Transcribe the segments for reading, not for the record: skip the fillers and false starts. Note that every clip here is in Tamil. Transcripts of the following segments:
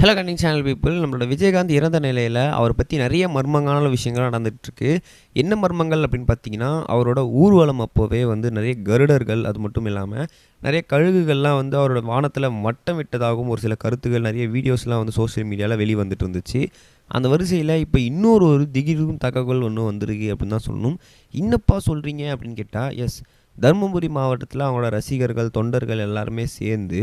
ஹலோ கன்னிங் சேனல் பீப்புள், நம்மளோட விஜயகாந்த் இறந்த நிலையில் அவரை பற்றி நிறைய மர்மங்கான விஷயங்கள் நடந்துகிட்ருக்கு. என்ன மர்மங்கள் அப்படின்னு பார்த்தீங்கன்னா, அவரோட ஊர்வலம் அப்போவே வந்து நிறைய கருடர்கள், அது மட்டும் இல்லாமல் நிறைய கழுகுகள்லாம் வந்து அவரோட வானத்தில் வட்டம் விட்டதாகவும் ஒரு சில கருத்துகள், நிறைய வீடியோஸ்லாம் வந்து சோஷியல் மீடியாவில் வெளிவந்துட்டு இருந்துச்சு. அந்த வரிசையில் இப்போ இன்னொரு திகிரும் தகவல் ஒன்று வந்திருக்கு அப்படின்னு தான் சொல்லணும். என்னப்பா சொல்கிறீங்க அப்படின்னு கேட்டால், எஸ், தருமபுரி மாவட்டத்தில் அவங்களோட ரசிகர்கள், தொண்டர்கள் எல்லாருமே சேர்ந்து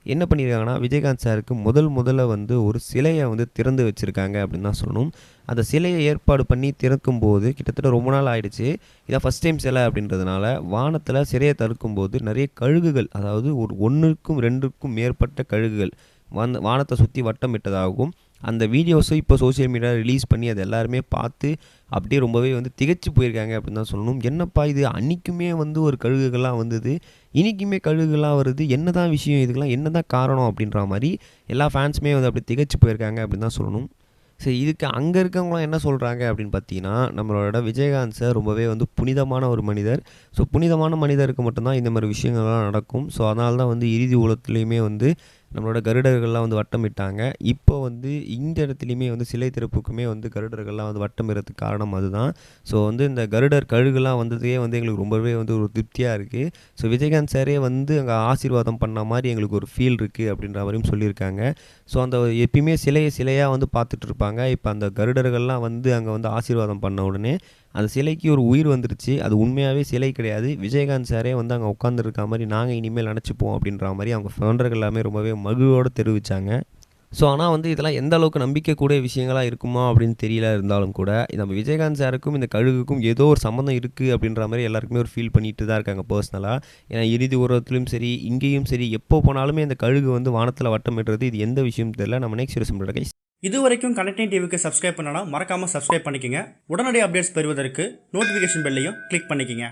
என்ன பண்ணியிருக்காங்கன்னா, விஜயகாந்த் சாருக்கு முதல்ல வந்து ஒரு சிலையை வந்து திறந்து வச்சுருக்காங்க அப்படின்னு தான் சொல்லணும். அந்த சிலையை ஏற்பாடு பண்ணி திறக்கும்போது கிட்டத்தட்ட ரொம்ப நாள் ஆயிடுச்சு. இதான் ஃபஸ்ட் டைம் சிலை அப்படின்றதுனால வானத்தில் சிலையை திறக்கும்போது நிறைய கழுகுகள், அதாவது ஒரு 1க்கும் 2க்கும் மேற்பட்ட கழுகுகள் வானத்தை சுற்றி வட்டமிட்டதாகவும் அந்த வீடியோஸும் இப்போ சோஷியல் மீடியாவில் ரிலீஸ் பண்ணி அதை எல்லாருமே பார்த்து அப்படியே ரொம்பவே வந்து திகைச்சு போயிருக்காங்க அப்படின்னு தான் சொல்லணும். என்னப்பா இது, அன்றைக்குமே வந்து ஒரு கழுகுகள்லாம் வந்தது, இன்றைக்குமே கழுகுகள்லாம் வருது, என்ன தான் விஷயம், இதுக்கெல்லாம் என்ன தான் காரணம் அப்படின்ற மாதிரி எல்லா ஃபேன்ஸுமே வந்து அப்படி திகைச்சு போயிருக்காங்க அப்படின்னு தான் சொல்லணும். சரி, இதுக்கு அங்கே இருக்கவங்களாம் என்ன சொல்கிறாங்க அப்படின்னு பார்த்தீங்கன்னா, நம்மளோட விஜயகாந்த் சார் ரொம்பவே வந்து புனிதமான ஒரு மனிதர். ஸோ புனிதமான மனிதருக்கு மட்டும்தான் இந்த மாதிரி விஷயங்கள்லாம் நடக்கும். ஸோ அதனால தான் வந்து இறுதி உலகத்துலேயுமே வந்து நம்மளோட கருடர்கள்லாம் வந்து வட்டமிட்டாங்க. இப்போ வந்து இந்த இடத்துலையுமே வந்து சிலை திறப்புக்குமே வந்து கருடர்கள்லாம் வந்து வட்டமிடுறதுக்கு காரணம் அதுதான். ஸோ வந்து இந்த கருடர் கழுகுலாம் வந்ததே வந்து எங்களுக்கு ரொம்பவே வந்து ஒரு திருப்தியாக இருக்குது. ஸோ விஜயகாந்த் சாரே வந்து அங்கே ஆசீர்வாதம் பண்ண மாதிரி எங்களுக்கு ஒரு ஃபீல் இருக்குது அப்படின்ற மாதிரியும் சொல்லியிருக்காங்க. ஸோ அந்த எப்பயுமே சிலையாக வந்து பார்த்துட்டு இருப்பாங்க. இப்போ அந்த கருடர்கள்லாம் வந்து அங்கே வந்து ஆசீர்வாதம் பண்ண உடனே அந்த சிலைக்கு ஒரு உயிர் வந்துருச்சு. அது உண்மையாகவே சிலை கிடையாது, விஜயகாந்த் சாரே வந்து அங்கே உட்காந்துருக்க மாதிரி நாங்கள் இனிமேல் நினச்சிப்போம் அப்படின்ற மாதிரி அவங்க ஃபவுண்டர்கள் எல்லாமே ரொம்பவே மகிழ்வோடு தெரிவித்தாங்க. ஸோ ஆனால் வந்து இதெல்லாம் எந்த அளவுக்கு நம்பிக்கைக்கூடிய விஷயங்களாக இருக்குமா அப்படின்னு தெரியல. இருந்தாலும் கூட நம்ம விஜயகாந்த் சாருக்கும் இந்த கழுகுக்கும் ஏதோ ஒரு சம்மந்தம் இருக்குது அப்படின்ற மாதிரி எல்லாருக்குமே ஒரு ஃபீல் பண்ணிட்டு தான் இருக்காங்க பர்சனலாக. ஏன்னா இறுதி உருவத்திலும் சரி, இங்கேயும் சரி, எப்போ போனாலுமே இந்த கழுகு வந்து வானத்தில் வட்டமிடுறது, இது எந்த விஷயம் தெரியல. நம்ம நெக்ஸ்ட் வீடியோ கைஸ். இது வரைக்கும் கனெக்டிங் டிவிக்கு சப்ஸ்கிரைப் பண்ணனா மறக்காமல் சப்ஸ்கிரைப் பண்ணிக்கங்க. உடனடி அப்டேட்ஸ் பெறுவதற்கு நோட்டிஃபிகேஷன் பெல்லையும் கிளிக் பண்ணிக்கங்க.